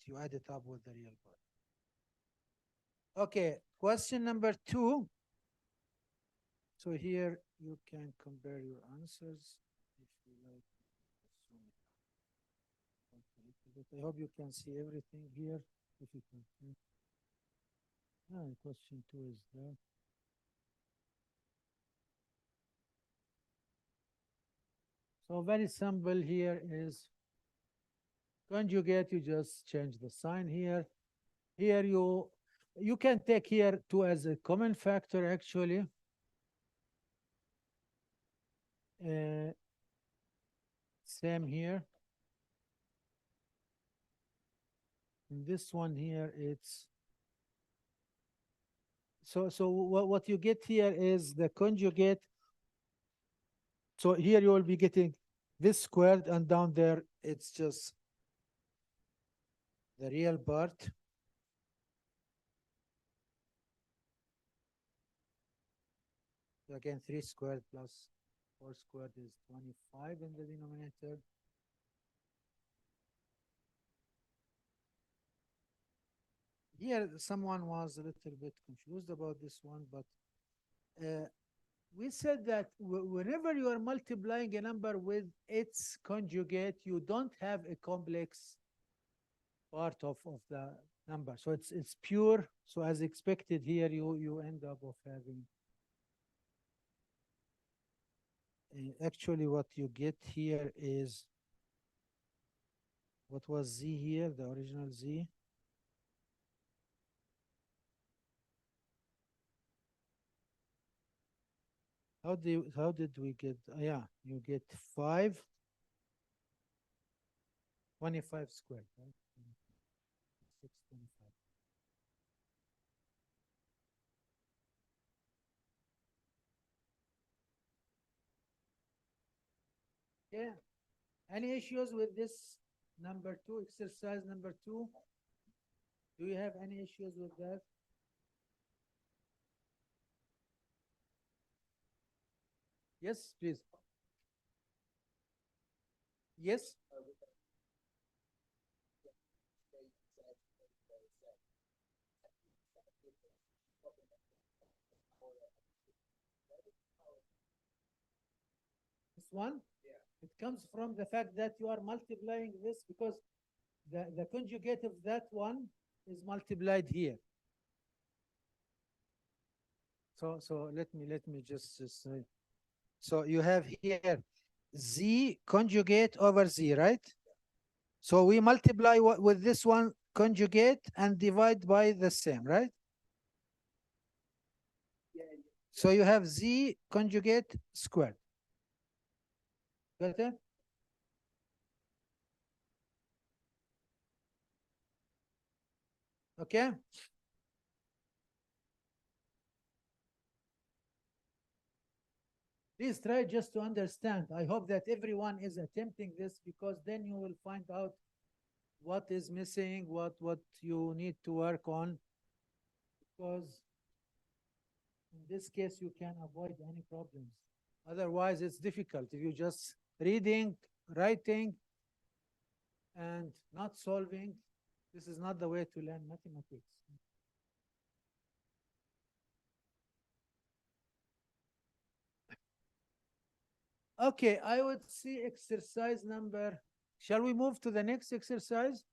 You add it up with the real part. Okay, question number 2. So here you can compare your answers if you like. I hope you can see everything here. If you can see. Question 2 is there. So very simple here is conjugate. You just change the sign here. Here you can take here 2 as a common factor actually. Same here. And this one here, it's so what you get here is the conjugate. So here you will be getting this squared, and down there it's just the real part. So again, 3 squared plus 4 squared is 25 in the denominator. Here, someone was a little bit confused about this one, but we said that whenever you are multiplying a number with its conjugate, you don't have a complex part of the number. So it's pure. So as expected here, you end up of having actually what you get here is what was z here, the original z. How did we get? Yeah, you get 5, 25 squared, right? 625. Yeah. Any issues with this number 2, exercise number 2? Do you have any issues with that? Yes, please. Yes. This one? It comes from the fact that you are multiplying this because the conjugate of that one is multiplied here. So let me just say. So you have here z conjugate over z, right? So we multiply with this one conjugate and divide by the same, right? So you have z conjugate squared. Got it? Okay. Please try just to understand. I hope that everyone is attempting this, because then you will find out what is missing, what you need to work on. Because in this case, you can avoid any problems. Otherwise, it's difficult if you just reading, writing, and not solving. This is not the way to learn mathematics. Okay, I would see exercise number. Shall we move to the next exercise?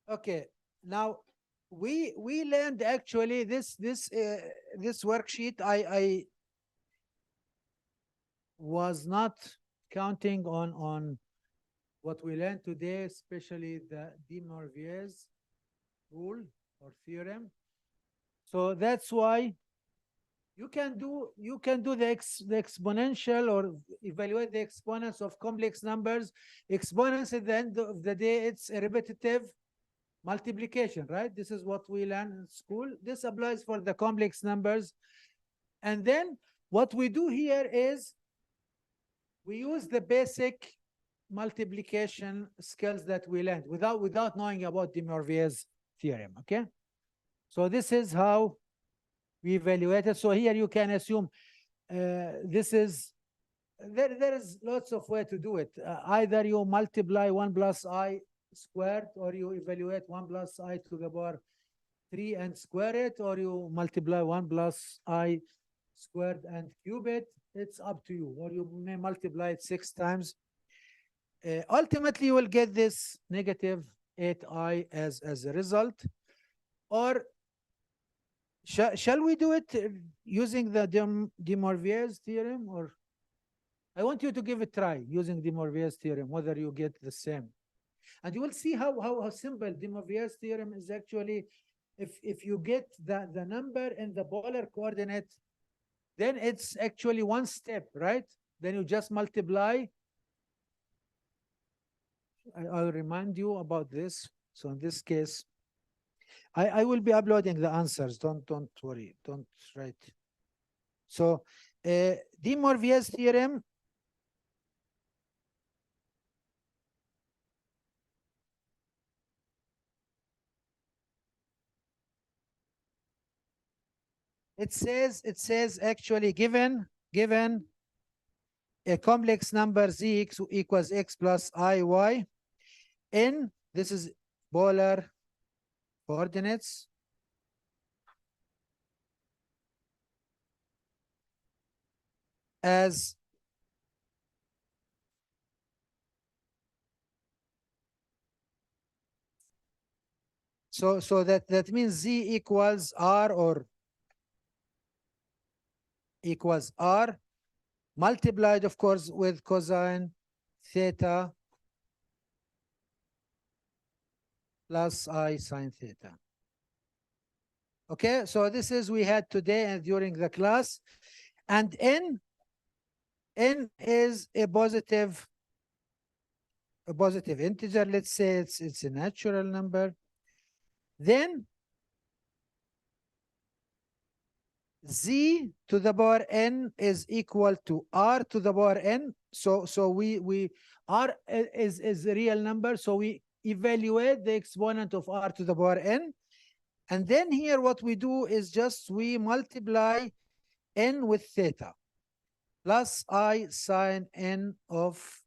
Okay, now we learned actually this worksheet. I was not counting on what we learned today, especially the de Morvier's rule or theorem. So that's why you can do the exponential, or evaluate the exponents of complex numbers. Exponents at the end of the day, it's a repetitive multiplication, right? This is what we learn in school. This applies for the complex numbers. And then what we do here is we use the basic multiplication skills that we learned without knowing about de Morvier's theorem. Okay, so this is how we evaluate it. So here you can assume this is there is lots of way to do it. Either you multiply 1 plus I squared, or you evaluate 1 plus I to the power 3 and square it, or you multiply 1 plus I squared and cube it. It's up to you. Or you may multiply it 6 times. Ultimately, you will get this negative 8I as a result. Or shall we do it using the De Morvier's theorem? Or I want you to give it a try using De Morvier's theorem, whether you get the same. And you will see how simple De Morvier's theorem is actually. If you get the number in the polar coordinate, then it's actually one step, right? Then you just multiply. I'll remind you about this. So in this case, I will be uploading the answers. Don't worry. Don't write. So De Morvier's theorem. It says actually given a complex number z equals x plus iy in, this is polar coordinates, as so that means z equals r, or equals r multiplied, of course, with cosine theta plus I sine theta. Okay, so this is we had today and during the class. And n is a positive integer. Let's say it's a natural number. Then z to the power n is equal to r to the power n. So we r is a real number, so we evaluate the exponent of r to the power n. And then here what we do is just we multiply n with theta plus I sine n of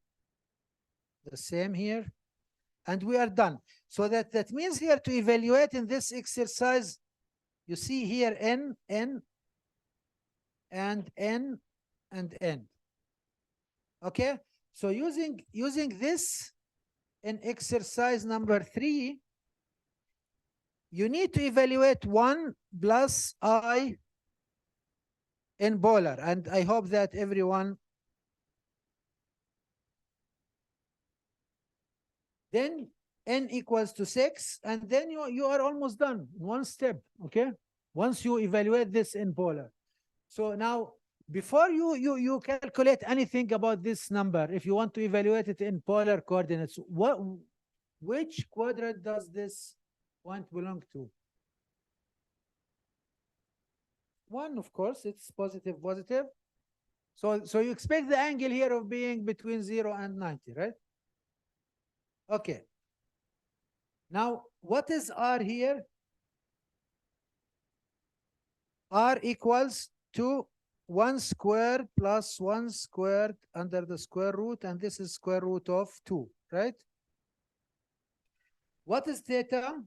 the same here, and we are done. So that means here to evaluate in this exercise, you see here n and n and n. Okay, so using this in exercise number 3, you need to evaluate 1 plus I in polar, and I hope that everyone. Then n equals to 6, and then you are almost done. One step, okay? Once you evaluate this in polar. So now, before you calculate anything about this number, if you want to evaluate it in polar coordinates, which quadrant does this point belong to? 1, of course, it's positive. So you expect the angle here of being between 0 and 90, right? Okay. Now, what is r here? R equals to 1 squared plus 1 squared under the square root, and this is square root of 2, right? What is theta?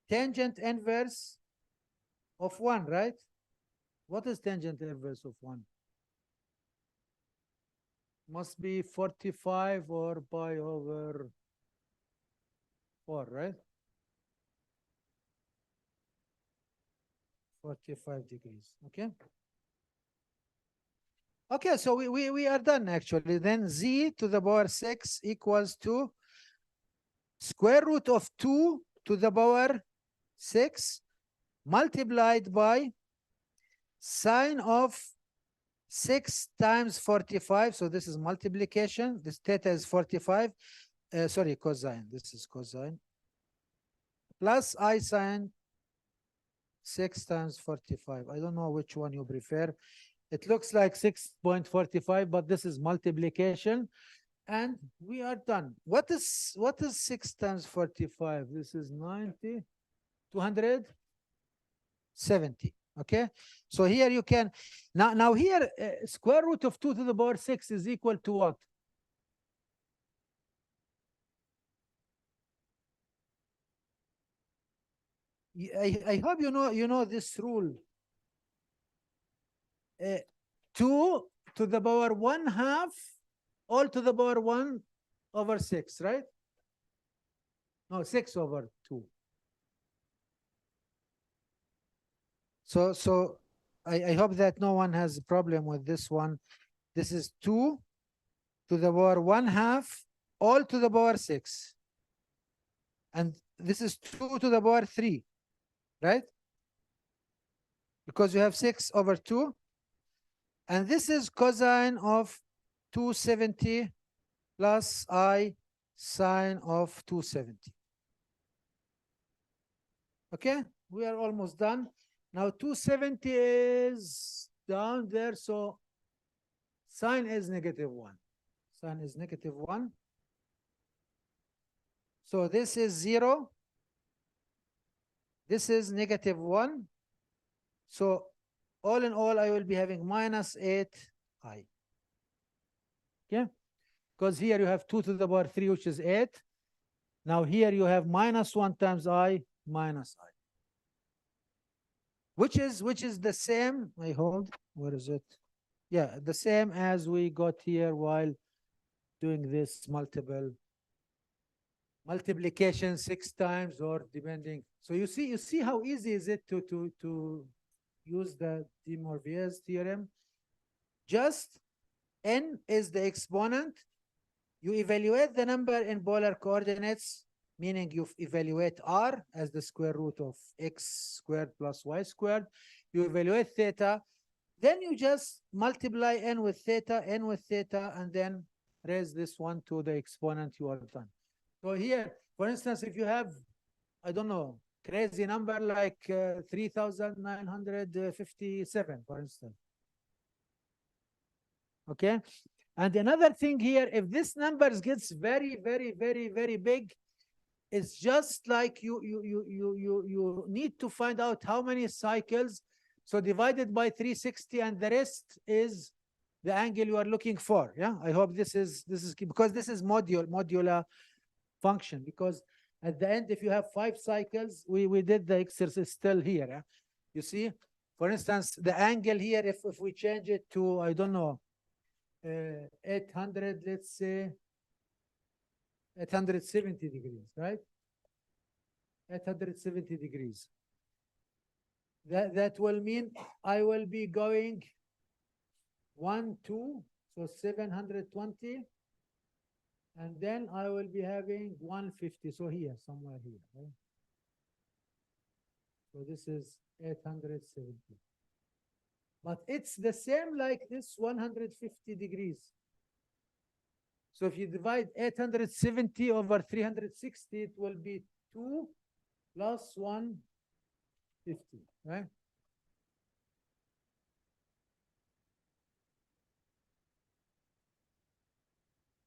Tangent inverse of 1, right? What is tangent inverse of 1? Must be 45 or pi over 4, right? 45 degrees, okay? Okay, so we are done actually. Then z to the power 6 equals to square root of 2 to the power 6 multiplied by sine of 6 times 45. So this is multiplication. This theta is 45. Sorry, cosine. This is cosine. Plus I sine 6 times 45. I don't know which one you prefer. It looks like 6.45, but this is multiplication. And we are done. What is 6 times 45? This is 90, 270. Okay, so here you can now here square root of 2 to the power 6 is equal to what? I hope you know this rule. 2 to the power 1/2 all to the power 1 over 6, right? No, 6 over 2. So I hope that no one has a problem with this one. This is 2 to the power 1/2 all to the power 6. And this is 2 to the power 3, right? Because you have 6 over 2. And this is cosine of 270 plus I sine of 270. Okay, we are almost done. Now 270 is down there, so sine is -1. Sine is -1. So this is 0. This is -1. So all in all, I will be having -8i. Okay, because here you have 2 to the power 3, which is 8. Now here you have -1 times I minus I. Which is the same, I hold, where is it? Yeah, the same as we got here while doing this multiplication 6 times, or depending. So you see how easy is it to use the De Morvier's theorem. Just n is the exponent. You evaluate the number in polar coordinates, meaning you evaluate r as the square root of x squared plus y squared. You evaluate theta. Then you just multiply n with theta, and then raise this one to the exponent. You are done. So here, for instance, if you have, I don't know, crazy number like 3,957, for instance. Okay. And another thing here, if this number gets very, very, very, very big, it's just like you need to find out how many cycles. So divided by 360, and the rest is the angle you are looking for. Yeah, I hope this is because this is modular function. Because at the end, if you have 5 cycles, we did the exercise still here. Yeah? You see, for instance, the angle here, if we change it to, I don't know, 800, let's say 870 degrees, right? 870 degrees. That will mean I will be going 1, 2, so 720, and then I will be having 150. So here, somewhere here, right? So this is 870. But it's the same like this 150 degrees. So if you divide 870 over 360, it will be 2 plus 150, right?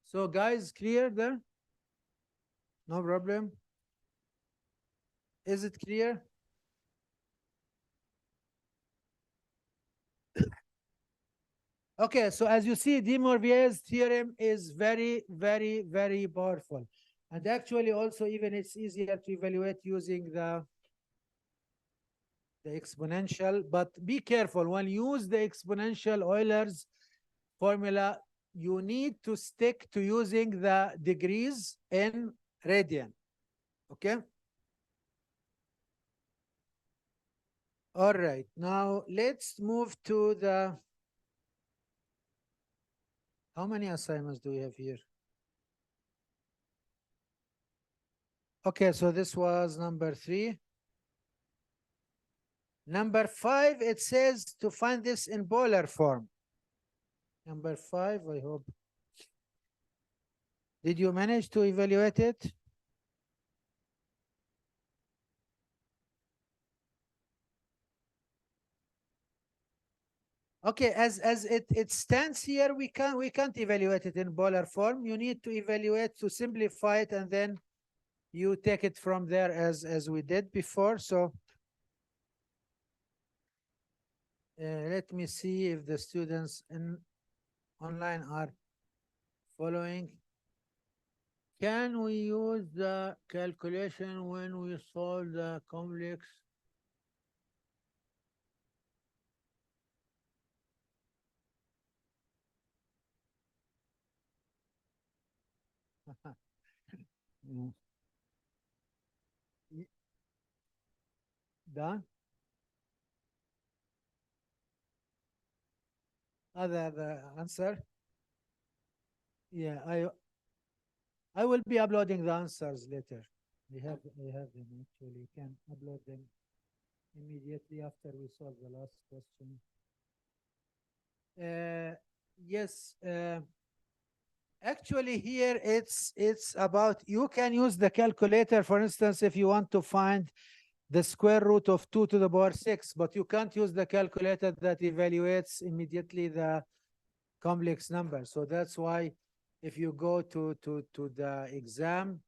So guys, clear there? No problem. Is it clear? Okay, so as you see, De Morvier's theorem is very, very, very powerful. And actually also even it's easier to evaluate using the exponential, but be careful when you use the exponential Euler's formula, you need to stick to using the degrees in radian. Okay. All right, now let's move to the, how many assignments do we have here? Okay, so this was number 3. Number 5, it says to find this in polar form. Number 5, I hope. Did you manage to evaluate it? Okay, as it stands here, we can't evaluate it in polar form. You need to evaluate to simplify it, and then you take it from there as we did before. So let me see if the students online are following. Can we use the calculation when we solve the complex Yeah. Y- Done? Other answer? Yeah, I will be uploading the answers later. I have them actually. You can upload them immediately after we solve the last question. Yes, actually here it's about you can use the calculator, for instance, if you want to find the square root of 2 to the power 6, but you can't use the calculator that evaluates immediately the complex number. So that's why if you go to the exam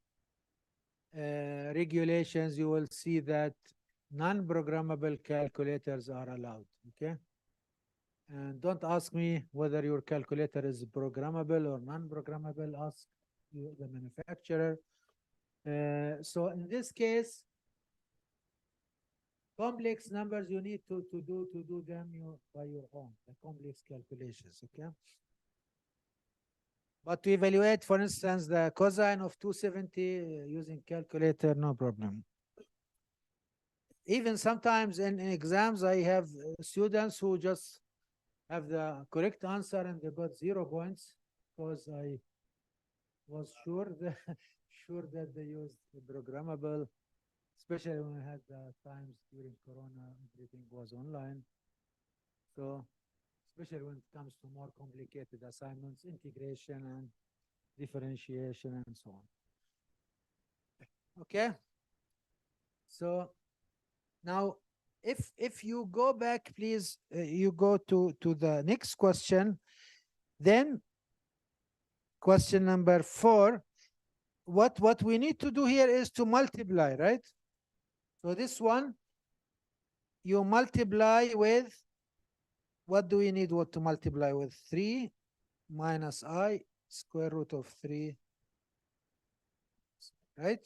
regulations, you will see that non-programmable calculators are allowed. Okay. And don't ask me whether your calculator is programmable or non-programmable. Ask the manufacturer. So in this case, complex numbers you need to do them by your own, the complex calculations. Okay. But to evaluate, for instance, the cosine of 270 using calculator, no problem. Even sometimes in exams, I have students who just have the correct answer and they got 0 points because I was sure that sure that they used the programmable, especially when I had the times during Corona, everything was online. So especially when it comes to more complicated assignments, integration and differentiation and so on. Okay. So now if you go back, please, you go to the next question, then question number 4. What we need to do here is to multiply, right? So this one you multiply with, what do we need what to multiply with? 3 minus I square root of 3, right?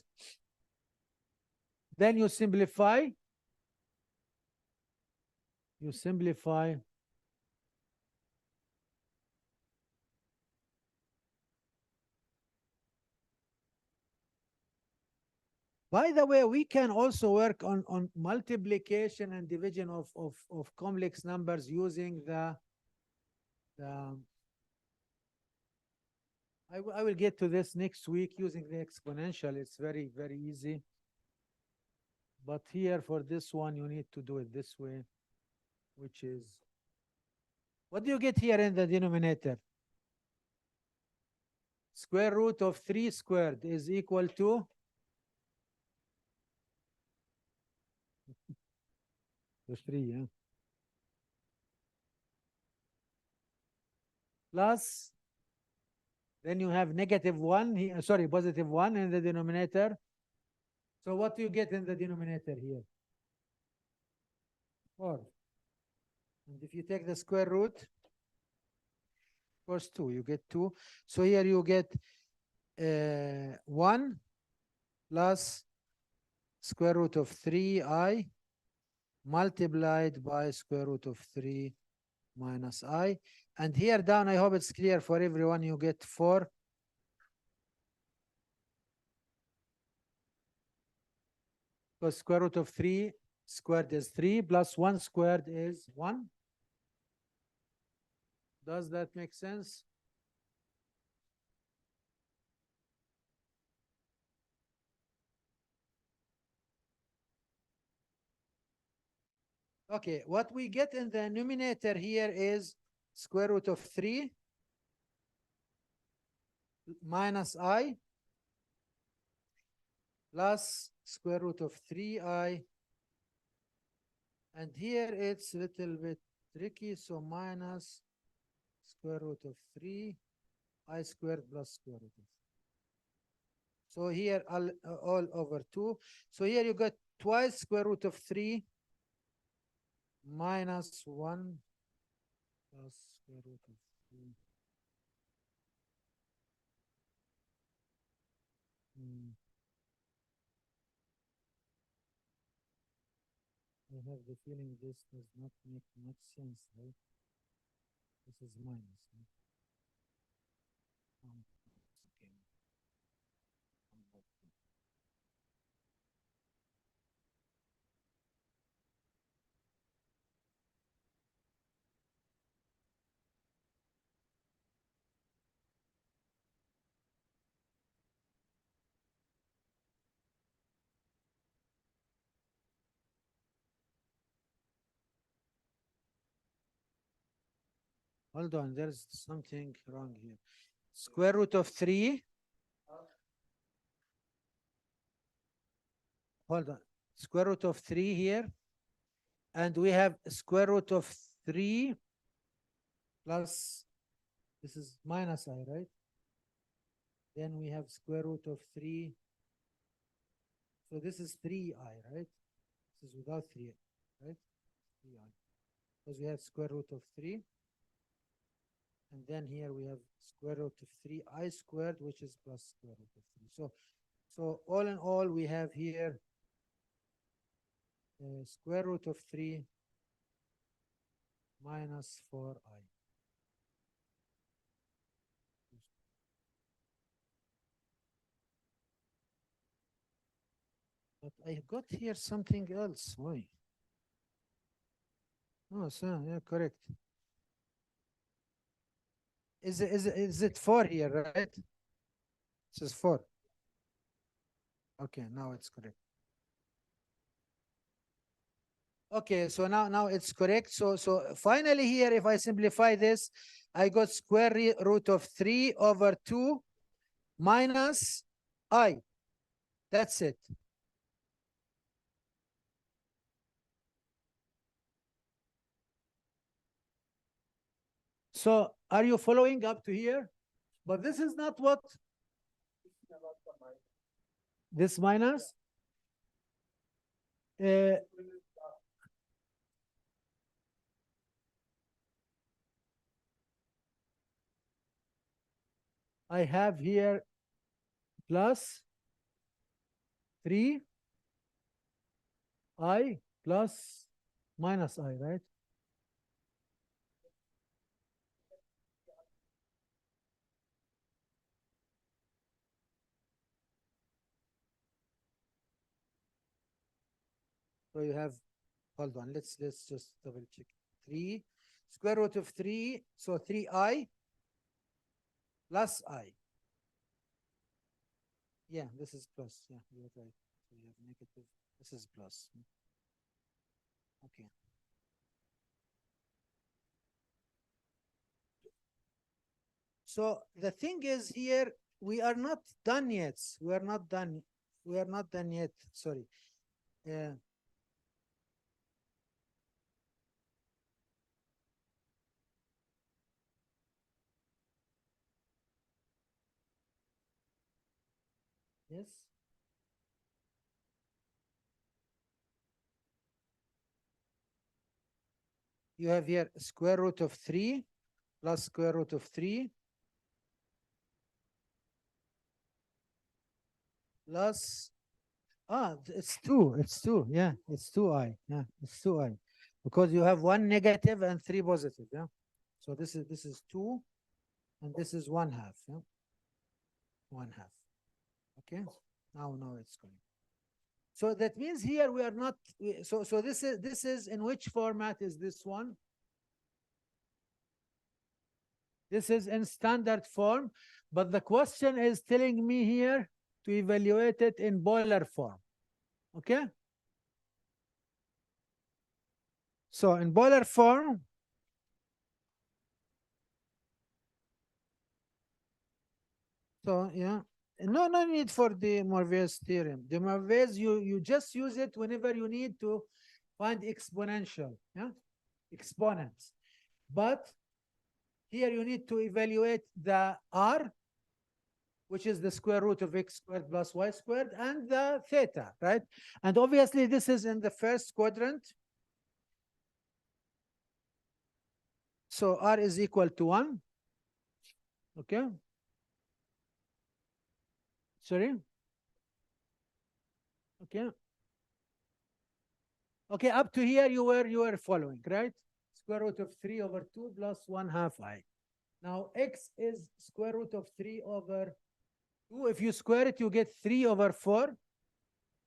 Then you simplify. You simplify. By the way, we can also work on multiplication and division of complex numbers using the I will get to this next week using the exponential. It's very, very easy. But here for this one, you need to do it this way, which is, what do you get here in the denominator? Square root of 3 squared is equal to the 3, yeah? Plus, then you have negative 1, here, sorry, positive 1 in the denominator. So what do you get in the denominator here? 4. And if you take the square root, of course 2, you get 2. So here you get 1 plus square root of 3i multiplied by square root of 3 minus I. And here down, I hope it's clear for everyone, you get 4 because square root of 3 squared is 3 plus 1 squared is 1. Does that make sense? Okay, what we get in the numerator here is square root of 3 minus I plus square root of 3i. And here it's a little bit tricky, so minus square root of 3 I squared plus square root of 3. So here all over 2. So here you got twice square root of 3 minus 1 plus square root of 3. I have the feeling this does not make much sense, right? This is minus. Right? Okay. Hold on, there's something wrong here. Square root of 3. Hold on. Square root of 3 here. And we have square root of 3 plus, this is minus I, right? Then we have square root of 3. So this is 3I, right? This is without 3, right? 3I. Because we have square root of 3. And then here we have square root of 3I squared, which is plus square root of 3. So all in all, we have here square root of 3 minus 4I. But I got here something else. Why? Oh, so yeah, correct. Is it 4 here, right? This is 4. Okay, now it's correct. Okay, so now it's correct. So finally here, if I simplify this, I got square root of 3 over 2 minus I. That's it. So are you following up to here? But this is not what this minus. I have here plus 3I plus minus I, right? So you have, hold on, let's just double check. 3 square root of 3, so 3I plus I. Yeah, this is plus. Yeah, you're right. So you have negative. This is plus. Okay. So the thing is here, we are not done yet. We are not done. We are not done yet. Sorry. Yes. You have here square root of 3 plus square root of 3 plus, it's 2. It's 2. Yeah, it's 2I. Yeah, it's 2I. Because you have 1 negative and 3 positive. Yeah. So this is 2 and this is 1/2. Yeah. 1/2. Okay. Now it's going. So that means here we are not. So this is in which format is this one? This is in standard form, but the question is telling me here to evaluate it in boiler form. Okay. So in boiler form, so yeah, no need for the Morpheus theorem. The Morpheus, you just use it whenever you need to find exponential, yeah, exponents. But here you need to evaluate the R, which is the square root of x squared plus y squared, and the theta, right? And obviously this is in the first quadrant. So R is equal to 1. Okay. Sorry. Okay. Okay, up to here you were following, right? Square root of 3 over 2 plus 1/2 I. Now x is square root of 3 over 2. If you square it, you get 3 over 4.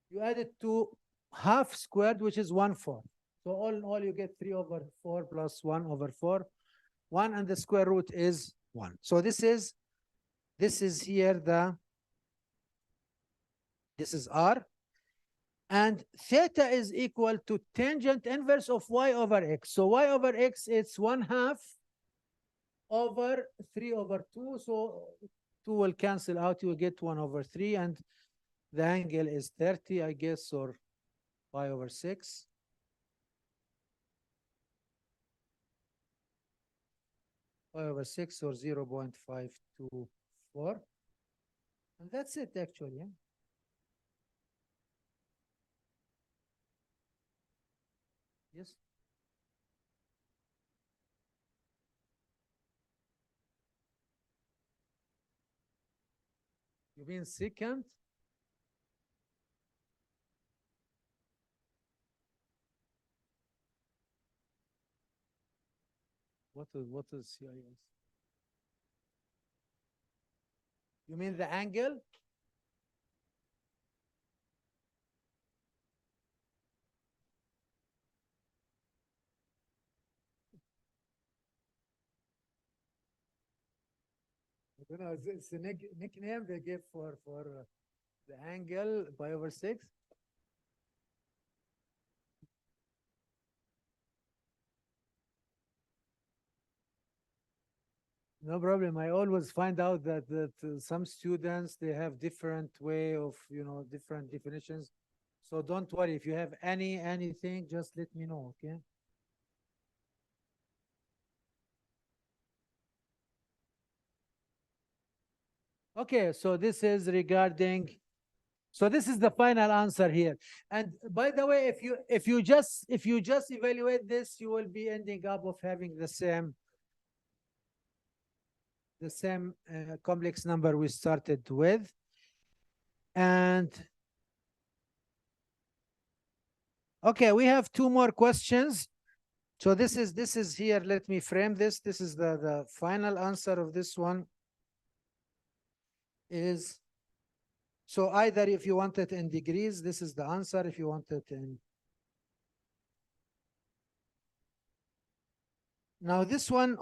You add it to half squared, which is 1/4. So all in all, you get 3 over 4 plus 1 over 4. 1 and the square root is 1. So this is here this is R. And theta is equal to tangent inverse of y over x. So y over x, it's 1/2 over 3 over 2. So 2 will cancel out. You will get 1 over 3. And the angle is 30, I guess, or pi over 6. Pi over 6 or 0.524. And that's it, actually. Yeah? Yes. You mean secant? What is CIS? You mean the angle? I don't know. It's a nickname they give for the angle pi over 6. No problem. I always find out that some students they have different way of different definitions. So don't worry. If you have anything, just let me know. Okay. Okay. So this is regarding. So this is the final answer here. And by the way, if you just evaluate this, you will be ending up of having the same complex number we started with. And okay, we have two more questions. So this is here. Let me frame this. This is the final answer of this one. Is so either if you want it in degrees, this is the answer. If you want it in now this one,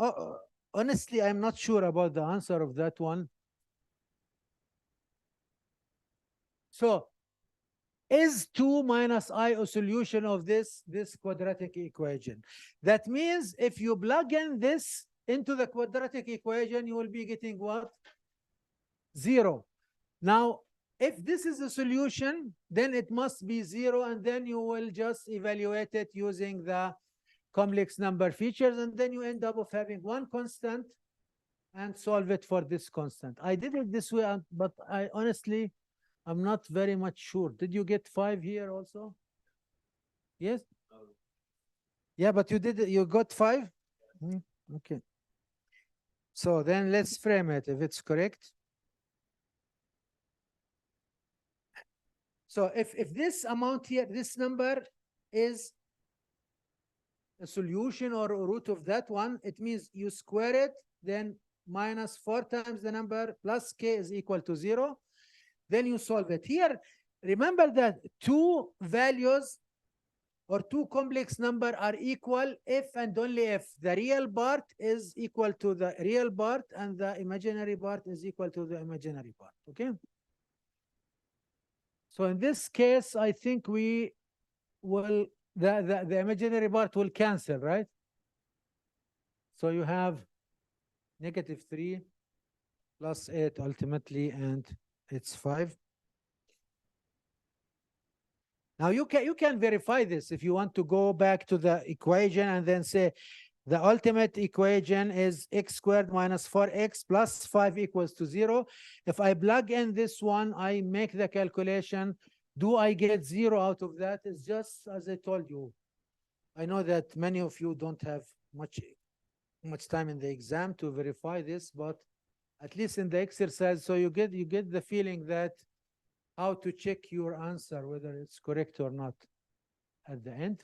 honestly, I'm not sure about the answer of that one. So is 2 minus I a solution of this quadratic equation? That means if you plug in this into the quadratic equation, you will be getting what? 0. Now, if this is a solution, then it must be 0, and then you will just evaluate it using the complex number features, and then you end up of having one constant and solve it for this constant. I did it this way, but I honestly, I'm not very much sure. Did you get 5 here also? Yes? Yeah, but you got 5? Okay. So then let's frame it if it's correct. So if this amount here, this number is a solution or a root of that one, it means you square it, then minus 4 times the number plus k is equal to 0. Then you solve it. Here, remember that two values or two complex number are equal if and only if the real part is equal to the real part and the imaginary part is equal to the imaginary part. Okay. So in this case, I think we will the imaginary part will cancel, right? So you have -3 plus 8 ultimately, and it's 5. Now you can verify this if you want to go back to the equation and then say the ultimate equation is x squared minus 4x plus 5 equals to 0. If I plug in this one, I make the calculation. Do I get 0 out of that? It's just as I told you. I know that many of you don't have much time in the exam to verify this, but at least in the exercise, so you get the feeling that how to check your answer, whether it's correct or not at the end.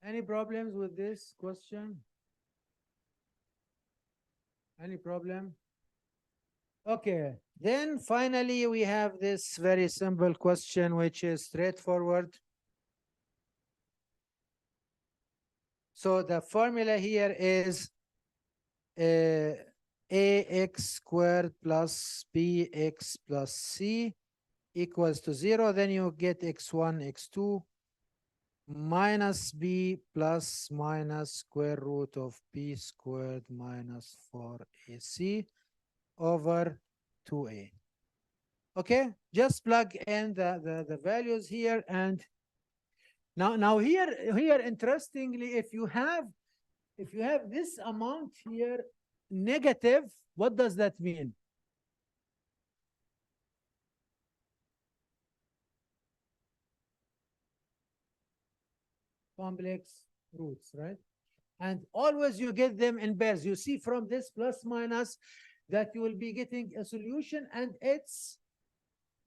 Any problems with this question? Any problem? Okay, then finally we have this very simple question, which is straightforward. So the formula here is ax squared plus bx plus c equals to 0. Then you get x1, x2 minus b plus minus square root of b squared minus 4ac over 2a. Okay, just plug in the values here, and now here interestingly, if you have this amount here negative, what does that mean? Complex roots, right? And always you get them in pairs. You see from this plus minus that you will be getting a solution, and it's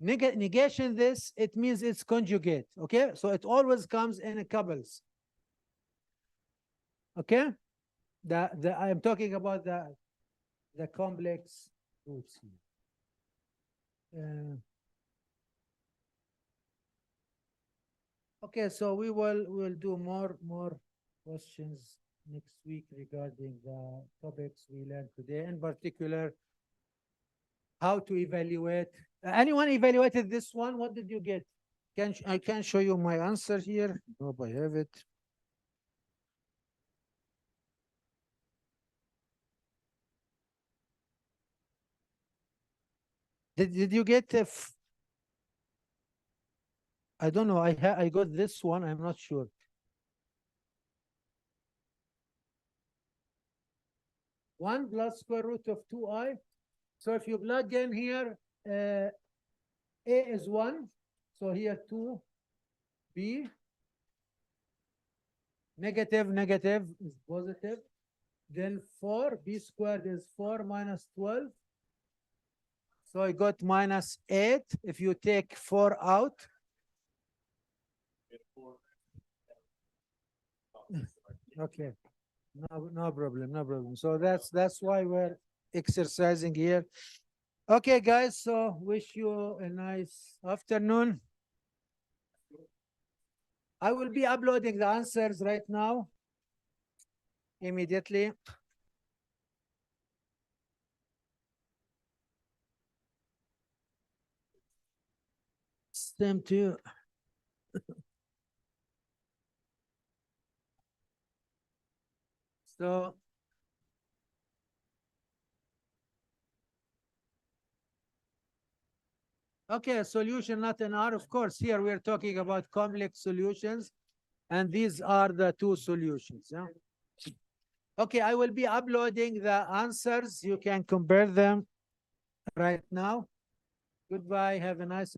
negation this, it means it's conjugate. Okay, so it always comes in couples. Okay, I'm talking about the complex roots here. Okay, so we'll do more questions next week regarding the topics we learned today, in particular how to evaluate. Anyone evaluated this one? What did you get? I can show you my answer here. Hope I have it. Did you get I don't know. I got this one. I'm not sure. One plus square root of 2i. So if you plug in here, a is 1. So here 2b. Negative is positive. Then 4, b squared is 4 minus 12. So I got minus 8. If you take 4 out. Okay. No problem. So that's why we're exercising here. Okay, guys. So wish you a nice afternoon. I will be uploading the answers right now, immediately. Same to you. So okay, a solution, not an R. Of course, here we're talking about complex solutions, and these are the two solutions. Yeah. Okay, I will be uploading the answers. You can compare them right now. Goodbye. Have a nice